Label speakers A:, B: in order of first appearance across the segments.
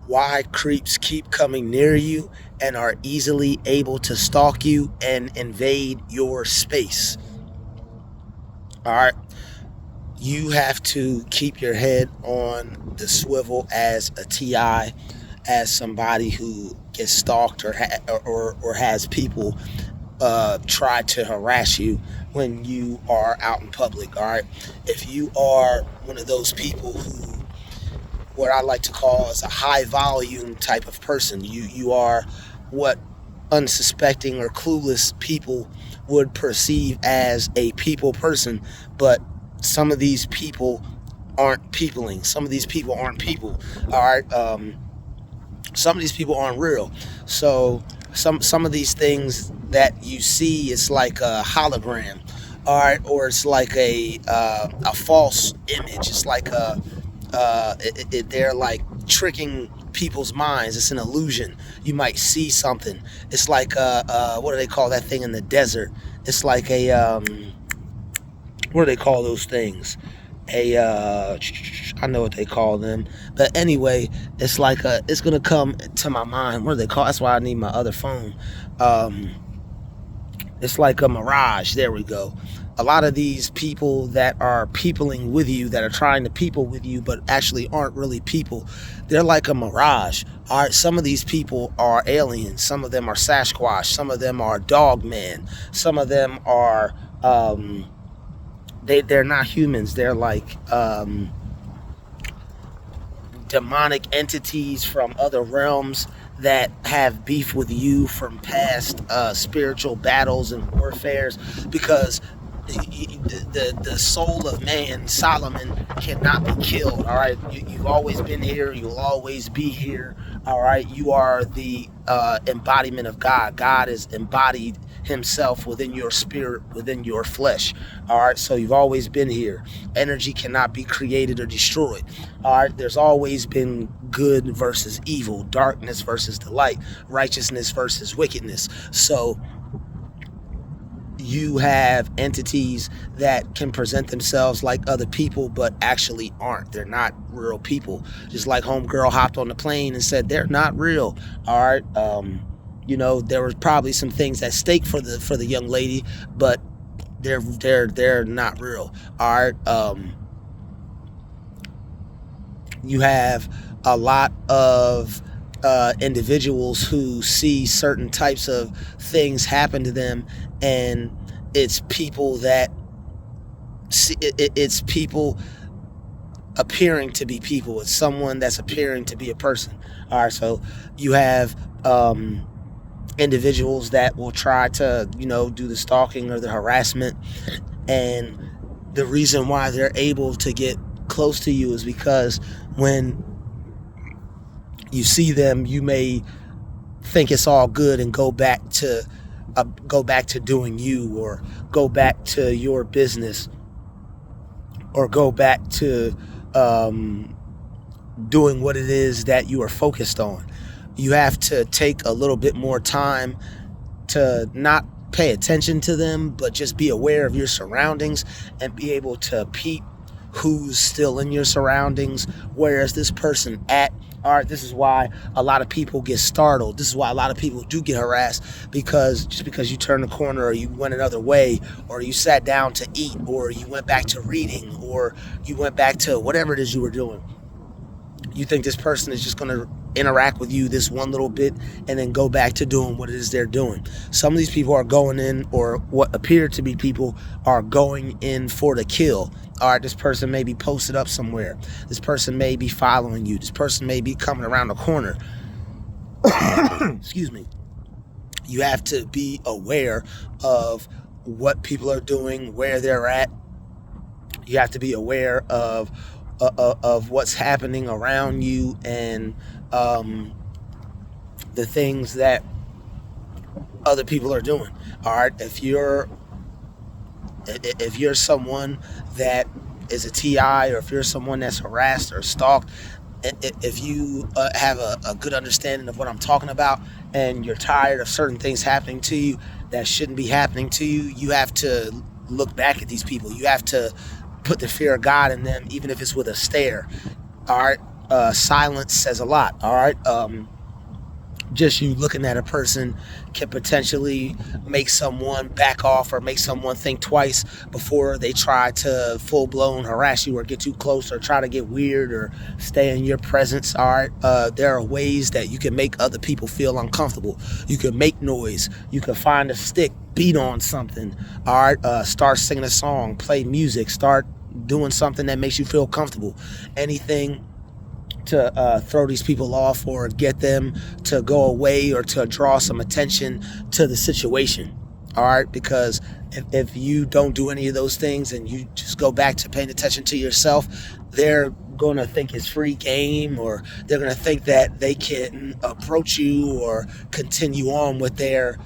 A: why creeps keep coming near you and are easily able to stalk you and invade your space. All right. You have to keep your head on the swivel as a TI, as somebody who gets stalked or has people try to harass you when you are out in public. All right. If you are one of those people who, what I like to call as a high volume type of person, you are what unsuspecting or clueless people would perceive as a people person, but some of these people aren't peopling. Some of these people aren't people. All right. Some of these people aren't real. So some of these things that you see, it's like a hologram, all right, or it's like a false image. It's like they're like tricking people's minds. It's an illusion. You might see something. It's like what do they call that thing in the desert? It's like a what do they call those things? I know what they call them, but anyway, it's like it's gonna come to my mind. What do they call? That's why I need my other phone. It's like a mirage. There we go. A lot of these people that are peopling with you, that are trying to people with you, but actually aren't really people, they're like a mirage. All right, some of these people are aliens. Some of them are Sasquatch. Some of them are Dogman. Some of them are they're not humans. They're like demonic entities from other realms that have beef with you from past spiritual battles and warfares, because the soul of man, Solomon, cannot be killed. All right, you've always been here. You'll always be here. All right, you are the embodiment of God. God is embodied himself within your spirit, within your flesh. All right, so you've always been here. Energy cannot be created or destroyed. All right, there's always been good versus evil, darkness versus the light, righteousness versus wickedness. So you have entities that can present themselves like other people, but actually aren't. They're not real people. Just like homegirl hopped on the plane and said they're not real. All right. There was probably some things at stake for the young lady, but they're not real. All right. You have a lot of individuals who see certain types of things happen to them, and it's people that it's people appearing to be people. It's someone that's appearing to be a person. All right, so you have individuals that will try to do the stalking or the harassment, and the reason why they're able to get close to you is because when you see them, you may think it's all good and go back to doing you, or go back to your business, or go back to doing what it is that you are focused on. You have to take a little bit more time to not pay attention to them, but just be aware of your surroundings and be able to peep who's still in your surroundings. Where is this person at? All right, this is why a lot of people get startled. This is why a lot of people do get harassed, because just because you turned the corner, or you went another way, or you sat down to eat, or you went back to reading, or you went back to whatever it is you were doing, you think this person is just going to interact with you this one little bit and then go back to doing what it is they're doing. Some of these people are going in, or what appear to be people are going in for the kill. All right, this person may be posted up somewhere. This person may be following you. This person may be coming around the corner. Excuse me. You have to be aware of what people are doing, where they're at. You have to be aware of what's happening around you, and the things that other people are doing. All right, if you're someone that is a TI, or if you're someone that's harassed or stalked, if you have a good understanding of what I'm talking about, and you're tired of certain things happening to you that shouldn't be happening to you, you have to look back at these people. You have to put the fear of God in them, even if it's with a stare. All right, silence says a lot. All right. Just you looking at a person can potentially make someone back off or make someone think twice before they try to full-blown harass you or get too close or try to get weird or stay in your presence. All right, there are ways that you can make other people feel uncomfortable. You can make noise. You can find a stick, beat on something. All right, start singing a song, play music, start doing something that makes you feel comfortable. Anything to throw these people off or get them to go away or to draw some attention to the situation. All right, because if you don't do any of those things and you just go back to paying attention to yourself, they're going to think it's free game, or they're going to think that they can approach you or continue on with their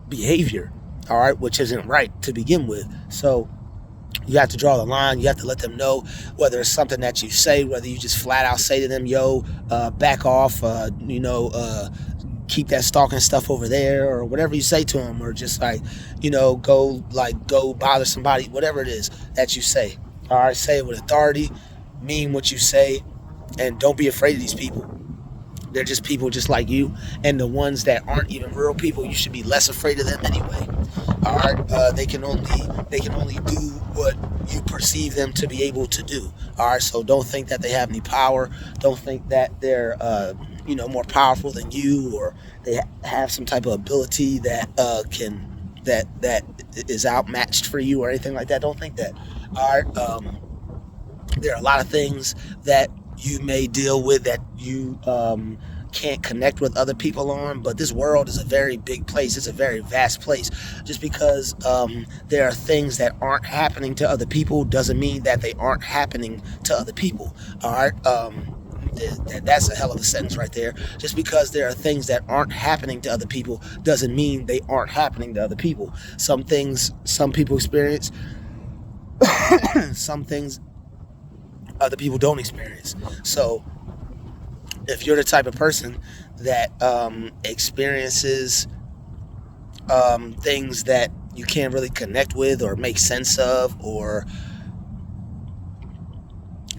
A: behavior, all right, which isn't right to begin with. So you have to draw the line. You have to let them know, whether it's something that you say, whether you just flat out say to them, yo, back off, keep that stalking stuff over there, or whatever you say to them, or just go bother somebody, whatever it is that you say. All right, say it with authority, mean what you say, and don't be afraid of these people. They're just people just like you, and the ones that aren't even real people, you should be less afraid of them anyway. All right, they can only do what you perceive them to be able to do. All right, so don't think that they have any power. Don't think that they're more powerful than you, or they have some type of ability that that is outmatched for you or anything like that. Don't think that. All right, there are a lot of things that you may deal with that you can't connect with other people on, but this world is a very big place. It's a very vast place. Just because there are things that aren't happening to other people doesn't mean that they aren't happening to other people. All right, that's a hell of a sentence right there. Just because there are things that aren't happening to other people doesn't mean they aren't happening to other people. Some things some people experience, some things other people don't experience. So if you're the type of person that experiences things that you can't really connect with or make sense of, or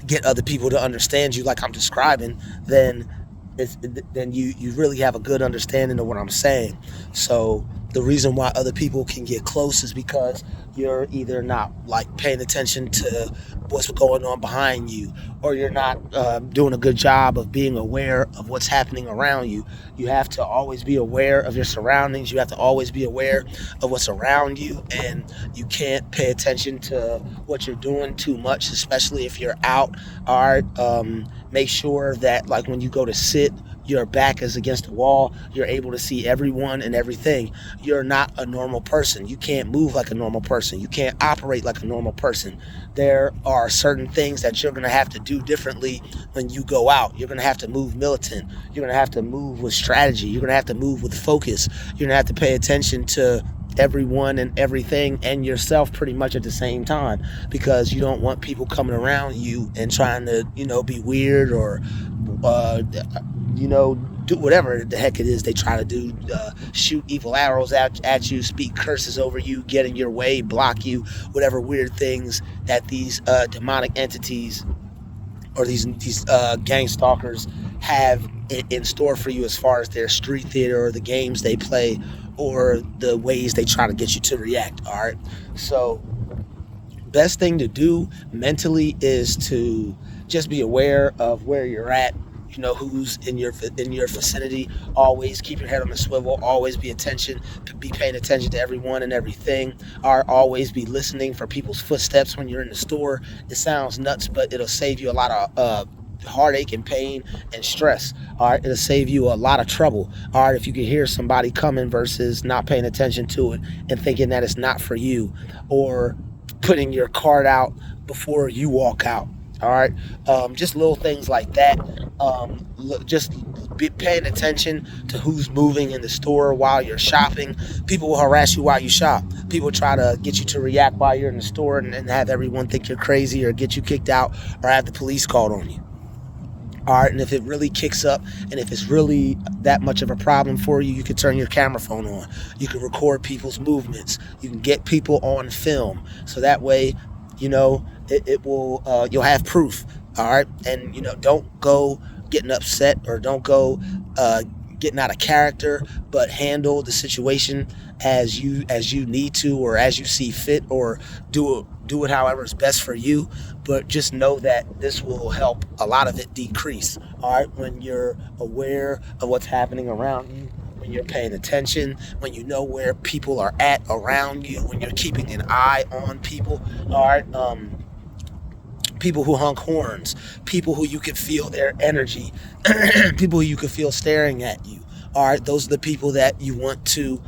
A: get other people to understand you like I'm describing, then you really have a good understanding of what I'm saying. So the reason why other people can get close is because you're either not paying attention to what's going on behind you, or you're not doing a good job of being aware of what's happening around you. You have to always be aware of your surroundings. You have to always be aware of what's around you, and you can't pay attention to what you're doing too much, especially if you're out. All right, make sure that when you go to sit, your back is against the wall. You're able to see everyone and everything. You're not a normal person. You can't move like a normal person. You can't operate like a normal person. There are certain things that you're going to have to do differently when you go out. You're going to have to move militant. You're going to have to move with strategy. You're going to have to move with focus. You're going to have to pay attention to everyone and everything and yourself pretty much at the same time, because you don't want people coming around you and trying to be weird or do whatever the heck it is they try to do, shoot evil arrows at you, speak curses over you, get in your way, block you, whatever weird things that these demonic entities or these gang stalkers have in store for you, as far as their street theater or the games they play or the ways they try to get you to react. All right, so best thing to do mentally is to just be aware of where you're at, who's in your vicinity. Always keep your head on the swivel. Always be paying attention to everyone and everything. Always be listening for people's footsteps when you're in the store. It sounds nuts, but it'll save you a lot of heartache and pain and stress. All right, it'll save you a lot of trouble. All right, if you can hear somebody coming versus not paying attention to it and thinking that it's not for you, or putting your card out before you walk out. All right, just little things like that. Just be paying attention to who's moving in the store while you're shopping. People will harass you while you shop. People try to get you to react while you're in the store and have everyone think you're crazy, or get you kicked out, or have the police called on you. All right, and if it really kicks up, and if it's really that much of a problem for you, you can turn your camera phone on. You can record people's movements. You can get people on film, so that way, it will. You'll have proof. All right, and don't go getting upset, or don't go getting out of character, but handle the situation as you need to, or as you see fit, or do it however is best for you. But just know that this will help a lot of it decrease. All right, when you're aware of what's happening around you, when you're paying attention, when you know where people are at around you, when you're keeping an eye on people. All right, people who honk horns, people who you can feel their energy, people who you can feel staring at you. All right, those are the people that you want to,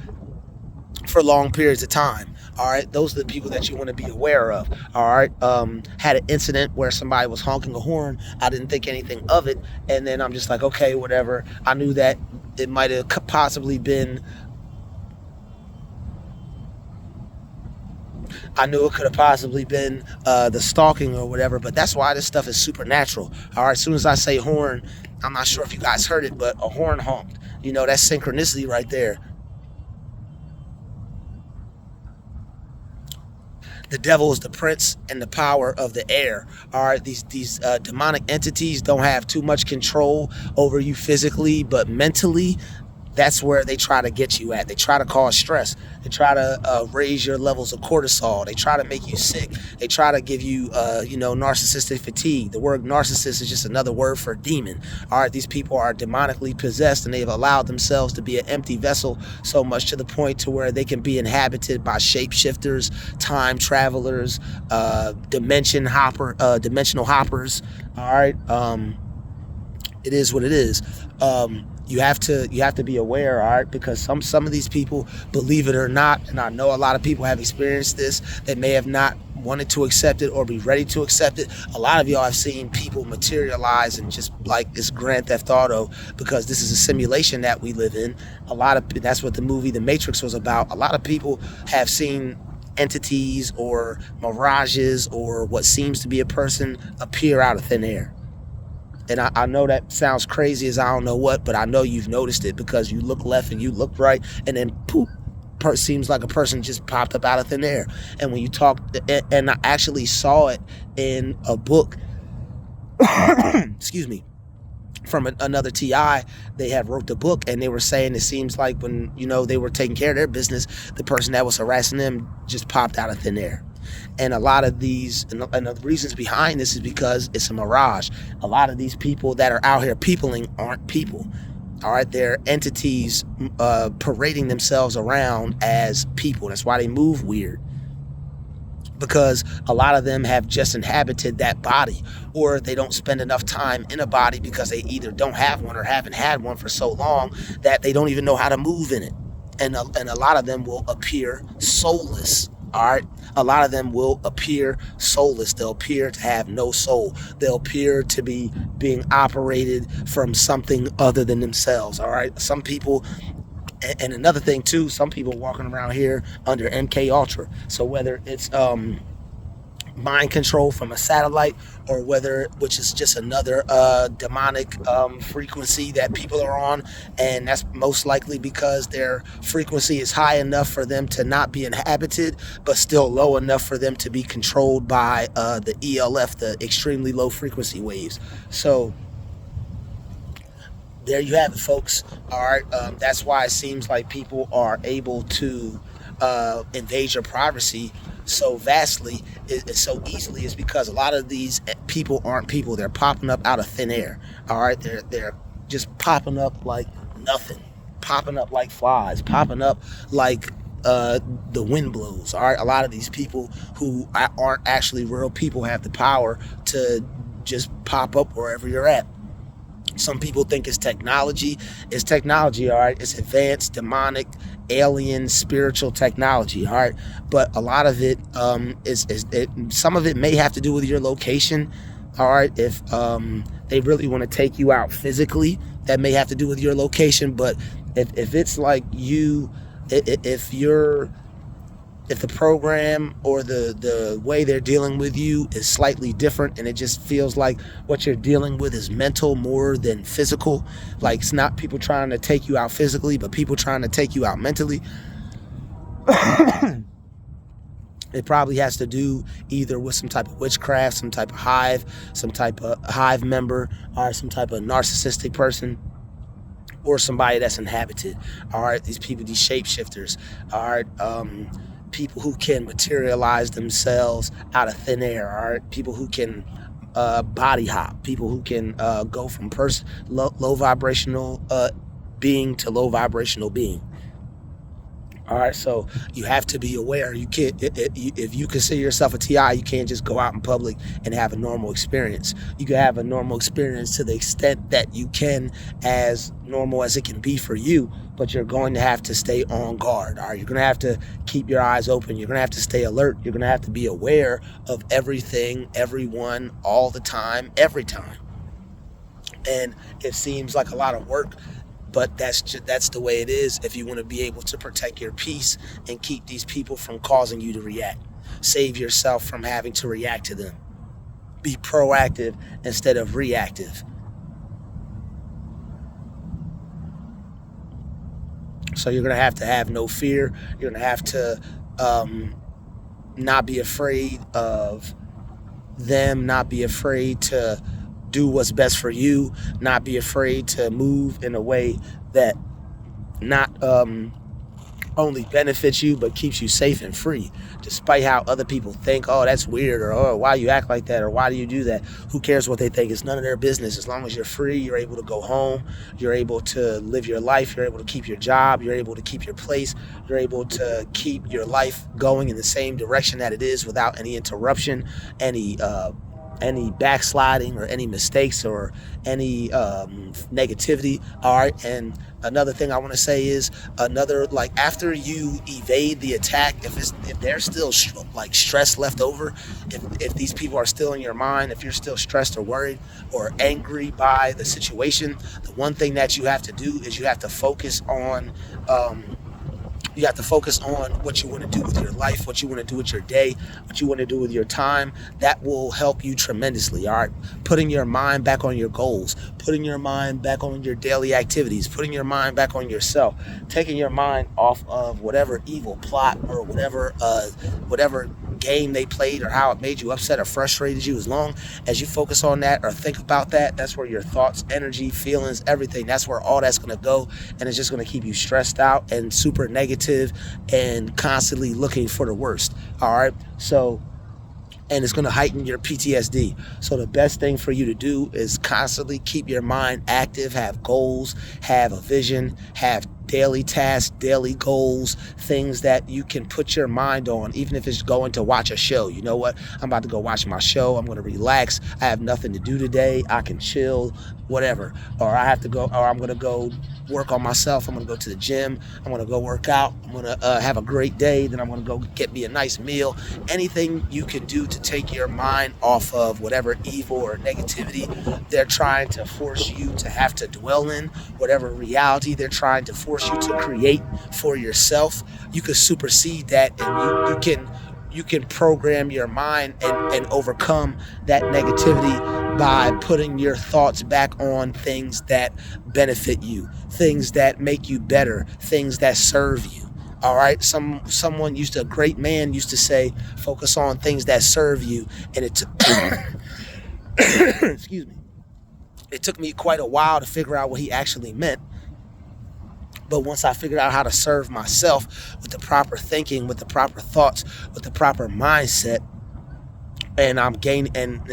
A: for long periods of time. All right, those are the people that you want to be aware of. All right, had an incident where somebody was honking a horn. I didn't think anything of it, and then I'm just like, okay, whatever. I knew that it might have possibly been. I knew it could have possibly been the stalking or whatever, but that's why this stuff is supernatural. All right, as soon as I say horn, I'm not sure if you guys heard it, but a horn honked. You know, that's synchronicity right there. The devil is the prince and the power of the air. All right, these demonic entities don't have too much control over you physically, but mentally, that's where they try to get you at. They try to cause stress. They try to raise your levels of cortisol. They try to make you sick. They try to give you, narcissistic fatigue. The word narcissist is just another word for demon. All right, these people are demonically possessed, and they've allowed themselves to be an empty vessel so much to the point to where they can be inhabited by shapeshifters, time travelers, dimensional hoppers. All right, it is what it is. You have to be aware, all right, because some of these people, believe it or not, and I know a lot of people have experienced this, that may have not wanted to accept it or be ready to accept it. A lot of y'all have seen people materialize and just like this Grand Theft Auto, because this is a simulation that we live in. That's what the movie The Matrix was about. A lot of people have seen entities or mirages or what seems to be a person appear out of thin air. And I know that sounds crazy as I don't know what, but I know you've noticed it, because you look left and you look right, and then poof, seems like a person just popped up out of thin air. And when you talk, and I actually saw it in a book, excuse me, from another TI, they had wrote the book, and they were saying it seems like when, they were taking care of their business, the person that was harassing them just popped out of thin air. And a lot of these, and the reasons behind this is because it's a mirage. A lot of these people that are out here peopling aren't people. All right, they're entities parading themselves around as people. That's why they move weird, because a lot of them have just inhabited that body, or they don't spend enough time in a body because they either don't have one or haven't had one for so long that they don't even know how to move in it. And a lot of them will appear soulless. All right, a lot of them will appear soulless. They'll appear to have no soul. They'll appear to be being operated from something other than themselves. All right, some people, and another thing too, some people walking around here under MK Ultra. So whether it's mind control from a satellite, or which is just another demonic frequency that people are on, and that's most likely because their frequency is high enough for them to not be inhabited, but still low enough for them to be controlled by the ELF, the extremely low frequency waves. So there you have it, folks. All right, that's why it seems like people are able to invade your privacy so vastly, so easily, is because a lot of these people aren't people. They're popping up out of thin air. All right, they're just popping up like nothing, popping up like flies, popping up like the wind blows. All right, a lot of these people who aren't actually real people have the power to just pop up wherever you're at. Some people think it's technology. It's technology, all right? It's advanced, demonic, alien, spiritual technology, all right? But a lot of it some of it may have to do with your location, all right? If they really want to take you out physically, that may have to do with your location. But if it's like if the program or the way they're dealing with you is slightly different, and it just feels like what you're dealing with is mental more than physical, like it's not people trying to take you out physically, but people trying to take you out mentally, It probably has to do either with some type of witchcraft, some type of hive member, or some type of narcissistic person, or somebody that's inhabited. All right, these people, these shapeshifters, all right, people who can materialize themselves out of thin air. All right, people who can body hop, people who can go from low vibrational being to low vibrational being. All right, so you have to be aware. You can't, if you consider yourself a TI, you can't just go out in public and have a normal experience. You can have a normal experience to the extent that you can, as normal as it can be for you, but you're going to have to stay on guard. All right, you're going to have to keep your eyes open. You're going to have to stay alert. You're going to have to be aware of everything, everyone, all the time, every time. And it seems like a lot of work, but that's the way it is if you want to be able to protect your peace and keep these people from causing you to react. Save yourself from having to react to them. Be proactive instead of reactive. So you're going to have no fear. You're going to have to not be afraid of them, not be afraid to do what's best for you, not be afraid to move in a way that not only benefits you but keeps you safe and free, despite how other people think, oh, that's weird, or oh, why you act like that, or why do you do that. Who cares what they think? It's none of their business. As long as you're free, you're able to go home, you're able to live your life, you're able to keep your job, you're able to keep your place, you're able to keep your life going in the same direction that it is without any interruption, any backsliding or any mistakes or any negativity. All right. And another thing I want to say is after you evade the attack, if there's still stress left over, if these people are still in your mind, if you're still stressed or worried or angry by the situation, the one thing that you have to do is you have to focus on what you want to do with your life, what you want to do with your day, what you want to do with your time. That will help you tremendously, all right? Putting your mind back on your goals, putting your mind back on your daily activities, putting your mind back on yourself, taking your mind off of whatever evil plot or whatever game they played or how it made you upset or frustrated you. As long as you focus on that or think about that, that's where your thoughts, energy, feelings, everything, that's where all that's going to go, and it's just going to keep you stressed out and super negative and constantly looking for the worst. All right, so and it's going to heighten your PTSD. So the best thing for you to do is constantly keep your mind active, have goals, have a vision, have daily tasks, daily goals, things that you can put your mind on, even if it's going to watch a show. You know what? I'm about to go watch my show. I'm going to relax. I have nothing to do today. I can chill, whatever. Or I'm going to go work on myself. I'm going to go to the gym. I'm going to go work out. I'm going to have a great day. Then I'm going to go get me a nice meal. Anything you can do to take your mind off of whatever evil or negativity they're trying to force you to have to dwell in, whatever reality they're trying to force you to create for yourself, you can supersede that, and you can program your mind and overcome that negativity by putting your thoughts back on things that benefit you, things that make you better, things that serve you. All right. A great man used to say, focus on things that serve you. And it took, excuse me. It took me quite a while to figure out what he actually meant. But once I figured out how to serve myself with the proper thinking, with the proper thoughts, with the proper mindset, and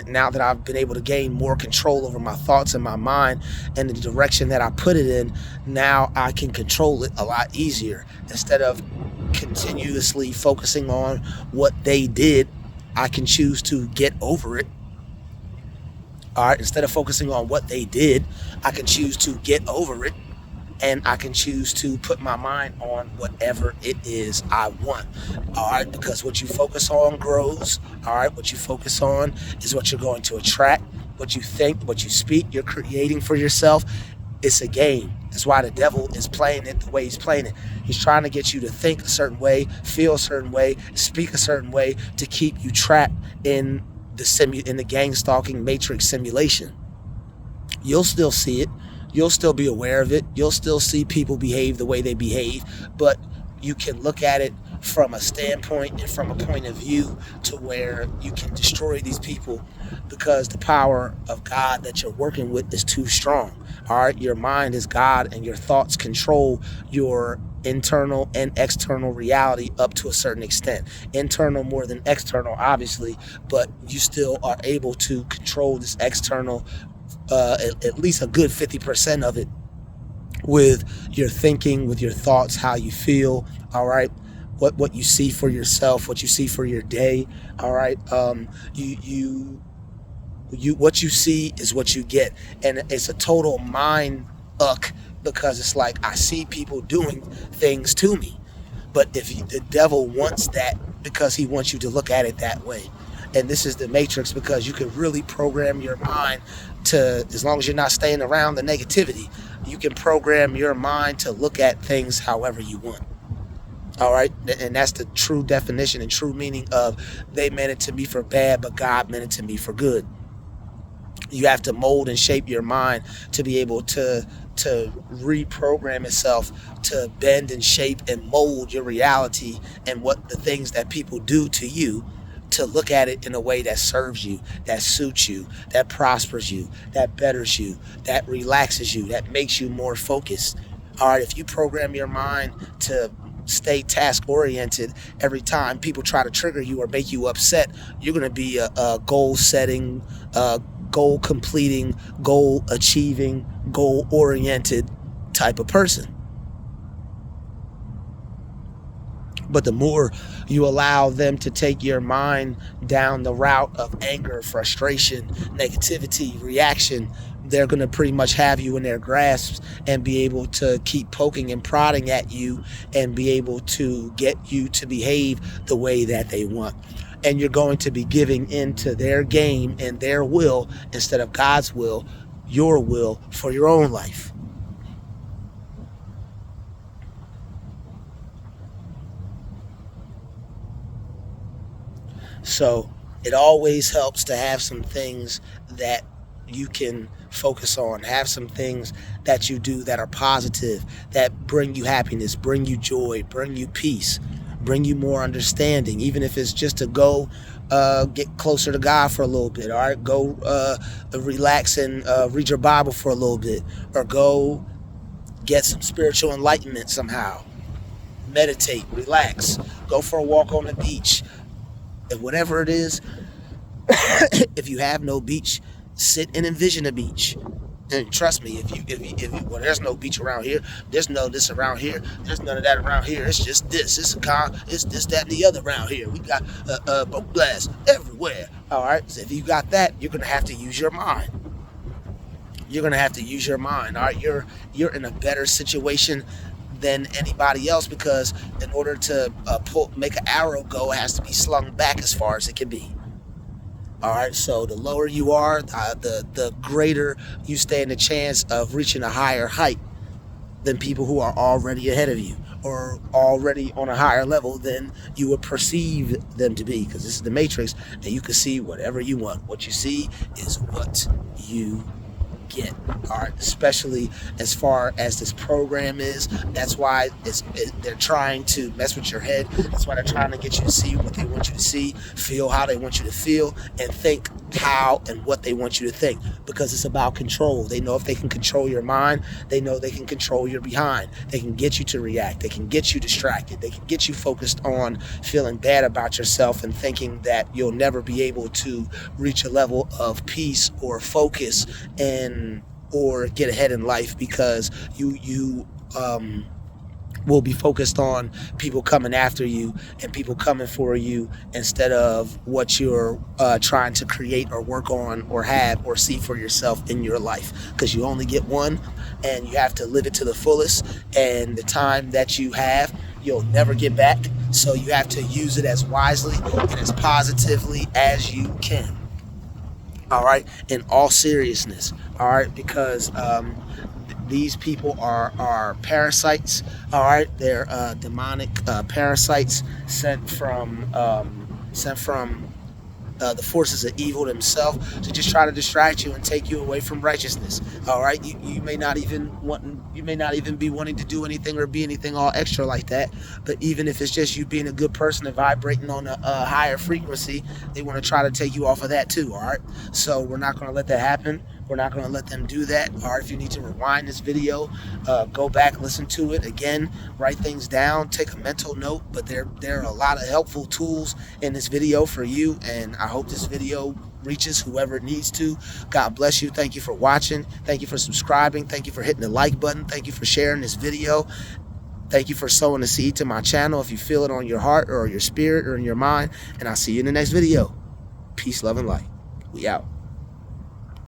A: now that I've been able to gain more control over my thoughts and my mind and the direction that I put it in, now I can control it a lot easier. Instead of continuously focusing on what they did, I can choose to get over it. All right, instead of focusing on what they did, I can choose to get over it. And I can choose to put my mind on whatever it is I want. All right, because what you focus on grows. All right, what you focus on is what you're going to attract. What you think, what you speak, you're creating for yourself. It's a game. That's why the devil is playing it the way he's playing it. He's trying to get you to think a certain way, feel a certain way, speak a certain way to keep you trapped in the gang stalking matrix simulation. You'll still see it. You'll still be aware of it. You'll still see people behave the way they behave, but you can look at it from a standpoint and from a point of view to where you can destroy these people, because the power of God that you're working with is too strong. All right, your mind is God, and your thoughts control your internal and external reality up to a certain extent. Internal more than external, obviously, but you still are able to control this external, at least a good 50% of it, with your thinking, with your thoughts, how you feel. All right, what you see for yourself, what you see for your day. All right, you what you see is what you get, and it's a total mind uck, because it's like I see people doing things to me, but the devil wants that, because he wants you to look at it that way. And this is the matrix, because you can really program your mind to, as long as you're not staying around the negativity, you can program your mind to look at things however you want. All right, and that's the true definition and true meaning of they meant it to be for bad, but God meant it to be for good. You have to mold and shape your mind to be able to reprogram itself, to bend and shape and mold your reality and what the things that people do to you, to look at it in a way that serves you, that suits you, that prospers you, that betters you, that relaxes you, that makes you more focused. All right, if you program your mind to stay task oriented, every time people try to trigger you or make you upset, you're going to be a goal setting, goal completing, goal achieving, goal oriented type of person. But the more you allow them to take your mind down the route of anger, frustration, negativity, reaction, they're going to pretty much have you in their grasp and be able to keep poking and prodding at you and be able to get you to behave the way that they want. And you're going to be giving into their game and their will instead of God's will, your will for your own life. So it always helps to have some things that you can focus on, have some things that you do that are positive, that bring you happiness, bring you joy, bring you peace, bring you more understanding, even if it's just to go get closer to God for a little bit. All right, go relax and read your Bible for a little bit, or go get some spiritual enlightenment somehow. Meditate, relax, go for a walk on the beach. And whatever it is, if you have no beach, sit and envision a beach. And trust me, if you well, there's no beach around here. There's no this around here. There's none of that around here. It's just this. It's this, that, and the other around here. We got boat blast everywhere. All right. So if you got that, you're gonna have to use your mind. You're gonna have to use your mind. All right. You're in a better situation than anybody else, because in order to make an arrow go, it has to be slung back as far as it can be. All right, so the lower you are, the greater you stand a chance of reaching a higher height than people who are already ahead of you or already on a higher level than you would perceive them to be, because this is the matrix and you can see whatever you want. What you see is what you get. All right, especially as far as this program is. That's why they're trying to mess with your head. That's why they're trying to get you to see what they want you to see, feel how they want you to feel, and think how and what they want you to think, because it's about control. They know if they can control your mind, they know they can control your behind. They can get you to react. They can get you distracted. They can get you focused on feeling bad about yourself and thinking that you'll never be able to reach a level of peace or focus and or get ahead in life, because you will be focused on people coming after you and people coming for you instead of what you're trying to create or work on or have or see for yourself in your life, because you only get one and you have to live it to the fullest, and the time that you have you'll never get back, so you have to use it as wisely and as positively as you can. All right, in all seriousness. All right, because these people are parasites. All right, they're demonic parasites sent from the forces of evil themselves to just try to distract you and take you away from righteousness. All right, you may not even be wanting to do anything or be anything all extra like that. But even if it's just you being a good person and vibrating on a higher frequency, they want to try to take you off of that too. All right, so we're not going to let that happen. We're not going to let them do that. All right, if you need to rewind this video, go back, listen to it again, write things down, take a mental note. But there are a lot of helpful tools in this video for you, and I hope this video reaches whoever it needs to. God bless you. Thank you for watching. Thank you for subscribing. Thank you for hitting the like button. Thank you for sharing this video. Thank you for sowing a seed to my channel if you feel it on your heart or your spirit or in your mind. And I'll see you in the next video. Peace, love, and light. We out.